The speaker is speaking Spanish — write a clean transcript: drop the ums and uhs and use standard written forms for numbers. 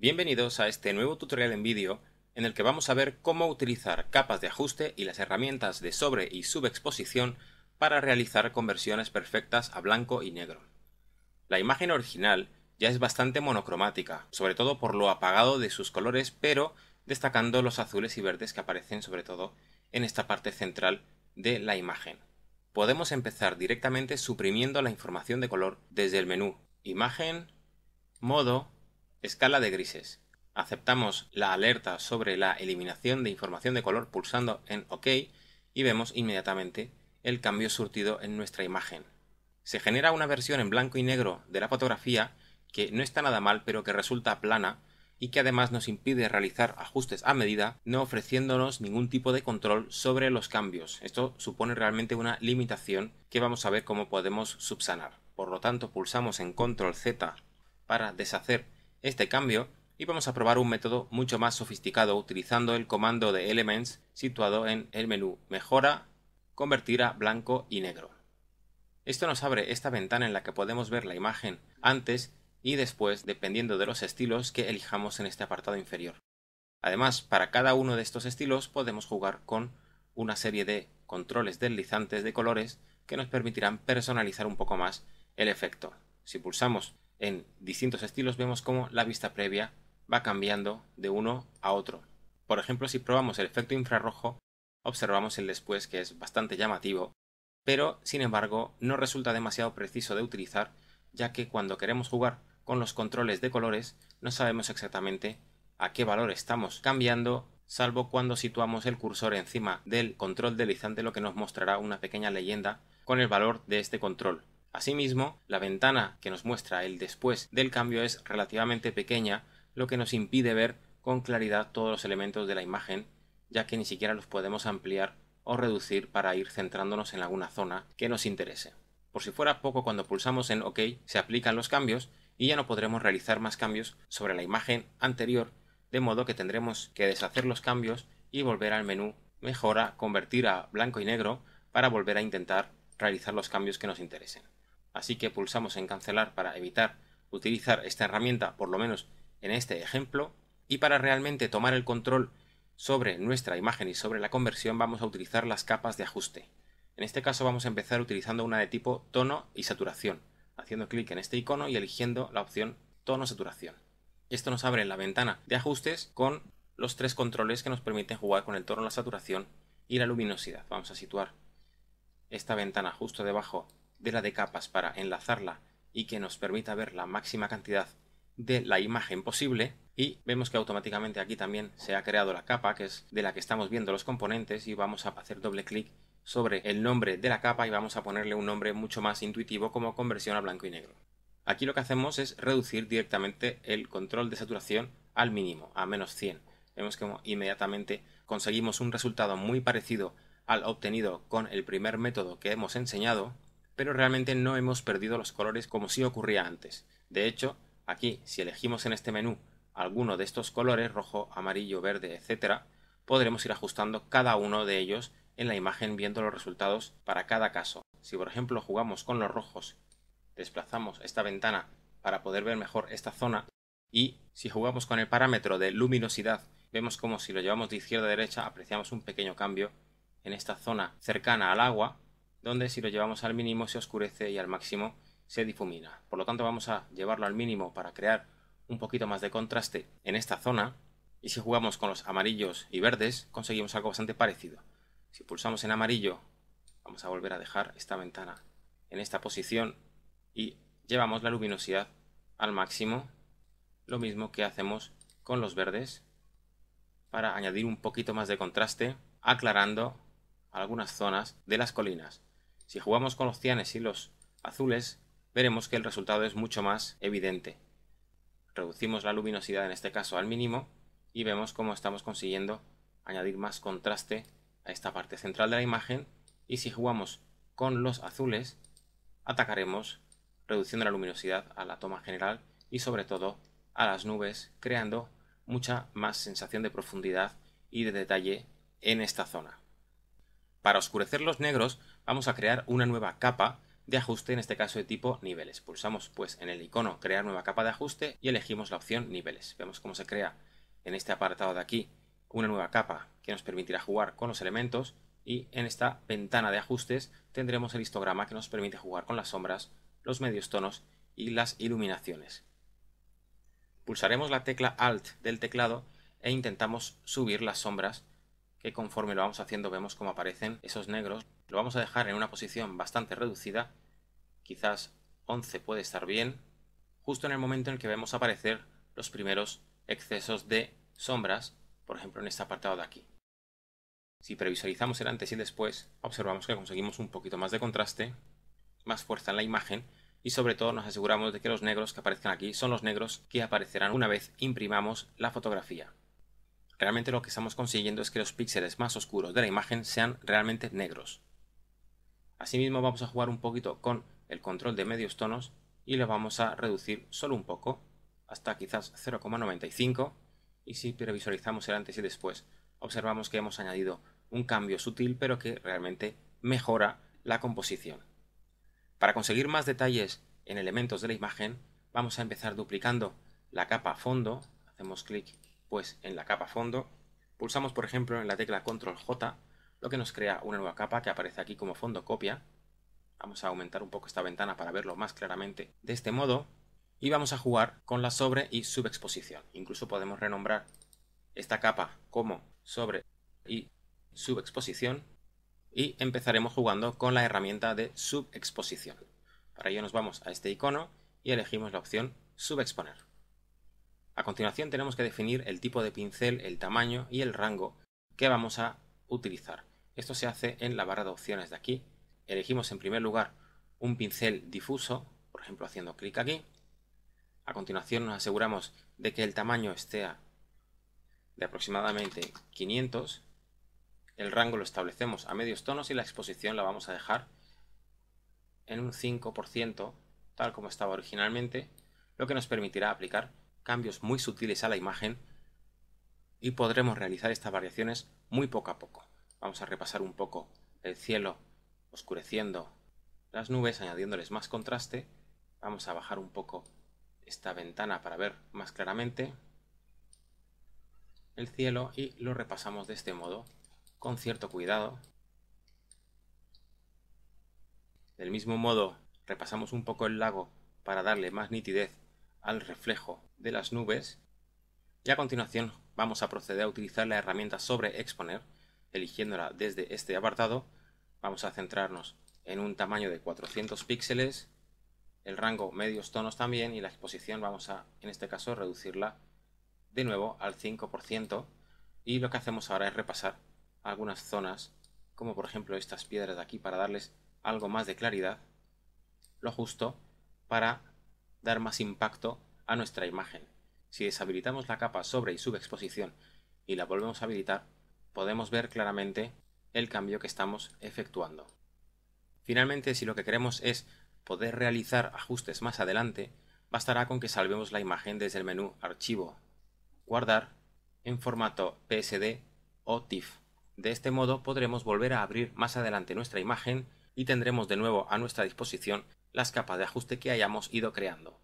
Bienvenidos a este nuevo tutorial en vídeo en el que vamos a ver cómo utilizar capas de ajuste y las herramientas de sobre y subexposición para realizar conversiones perfectas a blanco y negro. La imagen original ya es bastante monocromática, sobre todo por lo apagado de sus colores, pero destacando los azules y verdes que aparecen sobre todo en esta parte central de la imagen. Podemos empezar directamente suprimiendo la información de color desde el menú Imagen, Modo, Escala de grises. Aceptamos la alerta sobre la eliminación de información de color pulsando en OK y vemos inmediatamente el cambio surtido en nuestra imagen. Se genera una versión en blanco y negro de la fotografía que no está nada mal, pero que resulta plana y que además nos impide realizar ajustes a medida, no ofreciéndonos ningún tipo de control sobre los cambios. Esto supone realmente una limitación que vamos a ver cómo podemos subsanar. Por lo tanto, pulsamos en Control Z para deshacer este cambio y vamos a probar un método mucho más sofisticado utilizando el comando de Elements situado en el menú Mejora, Convertir a blanco y negro. Esto nos abre esta ventana en la que podemos ver la imagen antes y después dependiendo de los estilos que elijamos en este apartado inferior. Además, para cada uno de estos estilos podemos jugar con una serie de controles deslizantes de colores que nos permitirán personalizar un poco más el efecto. Si pulsamos en distintos estilos vemos cómo la vista previa va cambiando de uno a otro. Por ejemplo, si probamos el efecto infrarrojo, observamos el después que es bastante llamativo, pero sin embargo no resulta demasiado preciso de utilizar, ya que cuando queremos jugar con los controles de colores no sabemos exactamente a qué valor estamos cambiando, salvo cuando situamos el cursor encima del control deslizante, lo que nos mostrará una pequeña leyenda con el valor de este control. Asimismo, la ventana que nos muestra el después del cambio es relativamente pequeña, lo que nos impide ver con claridad todos los elementos de la imagen, ya que ni siquiera los podemos ampliar o reducir para ir centrándonos en alguna zona que nos interese. Por si fuera poco, cuando pulsamos en OK se aplican los cambios y ya no podremos realizar más cambios sobre la imagen anterior, de modo que tendremos que deshacer los cambios y volver al menú Mejora, Convertir a blanco y negro para volver a intentar realizar los cambios que nos interesen. Así que pulsamos en Cancelar para evitar utilizar esta herramienta, por lo menos en este ejemplo, y para realmente tomar el control sobre nuestra imagen y sobre la conversión vamos a utilizar las capas de ajuste. En este caso vamos a empezar utilizando una de tipo tono y saturación, haciendo clic en este icono y eligiendo la opción tono-saturación. Esto nos abre la ventana de ajustes con los tres controles que nos permiten jugar con el tono, la saturación y la luminosidad. Vamos a situar esta ventana justo debajo de la de capas para enlazarla y que nos permita ver la máxima cantidad de la imagen posible, y vemos que automáticamente aquí también se ha creado la capa que es de la que estamos viendo los componentes, y vamos a hacer doble clic sobre el nombre de la capa y vamos a ponerle un nombre mucho más intuitivo como conversión a blanco y negro. Aquí lo que hacemos es reducir directamente el control de saturación al mínimo, a menos 100. Vemos que inmediatamente conseguimos un resultado muy parecido al obtenido con el primer método que hemos enseñado, pero realmente no hemos perdido los colores como sí ocurría antes. De hecho, aquí, si elegimos en este menú alguno de estos colores, rojo, amarillo, verde, etc., podremos ir ajustando cada uno de ellos en la imagen viendo los resultados para cada caso. Si por ejemplo jugamos con los rojos, desplazamos esta ventana para poder ver mejor esta zona, y si jugamos con el parámetro de luminosidad, vemos como si lo llevamos de izquierda a derecha apreciamos un pequeño cambio en esta zona cercana al agua, donde si lo llevamos al mínimo se oscurece y al máximo se difumina. Por lo tanto vamos a llevarlo al mínimo para crear un poquito más de contraste en esta zona, y si jugamos con los amarillos y verdes conseguimos algo bastante parecido. Si pulsamos en amarillo vamos a volver a dejar esta ventana en esta posición y llevamos la luminosidad al máximo, lo mismo que hacemos con los verdes para añadir un poquito más de contraste, aclarando algunas zonas de las colinas. Si jugamos con los cianes y los azules, veremos que el resultado es mucho más evidente. Reducimos la luminosidad en este caso al mínimo y vemos cómo estamos consiguiendo añadir más contraste a esta parte central de la imagen, y si jugamos con los azules atacaremos reduciendo la luminosidad a la toma general y sobre todo a las nubes, creando mucha más sensación de profundidad y de detalle en esta zona. Para oscurecer los negros vamos a crear una nueva capa de ajuste, en este caso de tipo niveles. Pulsamos pues en el icono crear nueva capa de ajuste y elegimos la opción niveles. Vemos cómo se crea en este apartado de aquí una nueva capa que nos permitirá jugar con los elementos, y en esta ventana de ajustes tendremos el histograma que nos permite jugar con las sombras, los medios tonos y las iluminaciones. Pulsaremos la tecla Alt del teclado e intentamos subir las sombras, que conforme lo vamos haciendo vemos cómo aparecen esos negros. Lo vamos a dejar en una posición bastante reducida, quizás 11 puede estar bien, justo en el momento en el que vemos aparecer los primeros excesos de sombras, por ejemplo en este apartado de aquí. Si previsualizamos el antes y el después, observamos que conseguimos un poquito más de contraste, más fuerza en la imagen, y sobre todo nos aseguramos de que los negros que aparezcan aquí son los negros que aparecerán una vez imprimamos la fotografía. Realmente lo que estamos consiguiendo es que los píxeles más oscuros de la imagen sean realmente negros. Asimismo vamos a jugar un poquito con el control de medios tonos y lo vamos a reducir solo un poco, hasta quizás 0,95, y si previsualizamos el antes y después, observamos que hemos añadido un cambio sutil pero que realmente mejora la composición. Para conseguir más detalles en elementos de la imagen, vamos a empezar duplicando la capa fondo. Hacemos clic pues en la capa fondo, pulsamos por ejemplo en la tecla Control J, lo que nos crea una nueva capa que aparece aquí como fondo copia. Vamos a aumentar un poco esta ventana para verlo más claramente de este modo, y vamos a jugar con la sobre y subexposición. Incluso podemos renombrar esta capa como sobre y subexposición, y empezaremos jugando con la herramienta de subexposición. Para ello nos vamos a este icono y elegimos la opción subexponer. A continuación tenemos que definir el tipo de pincel, el tamaño y el rango que vamos a utilizar. Esto se hace en la barra de opciones de aquí. Elegimos en primer lugar un pincel difuso, por ejemplo haciendo clic aquí. A continuación nos aseguramos de que el tamaño esté de aproximadamente 500. El rango lo establecemos a medios tonos y la exposición la vamos a dejar en un 5%, tal como estaba originalmente, lo que nos permitirá aplicar cambios muy sutiles a la imagen y podremos realizar estas variaciones muy poco a poco. Vamos a repasar un poco el cielo oscureciendo las nubes, añadiéndoles más contraste. Vamos a bajar un poco esta ventana para ver más claramente el cielo y lo repasamos de este modo con cierto cuidado. Del mismo modo repasamos un poco el lago para darle más nitidez al reflejo de las nubes, y a continuación vamos a proceder a utilizar la herramienta sobre exponer, eligiéndola desde este apartado. Vamos a centrarnos en un tamaño de 400 píxeles, el rango medios tonos también, y la exposición vamos a, en este caso, reducirla de nuevo al 5%, y lo que hacemos ahora es repasar algunas zonas, como por ejemplo estas piedras de aquí, para darles algo más de claridad, lo justo para dar más impacto a nuestra imagen. Si deshabilitamos la capa sobre y subexposición y la volvemos a habilitar, podemos ver claramente el cambio que estamos efectuando. Finalmente, si lo que queremos es poder realizar ajustes más adelante, bastará con que salvemos la imagen desde el menú Archivo, Guardar en formato PSD o TIFF. De este modo podremos volver a abrir más adelante nuestra imagen y tendremos de nuevo a nuestra disposición las capas de ajuste que hayamos ido creando.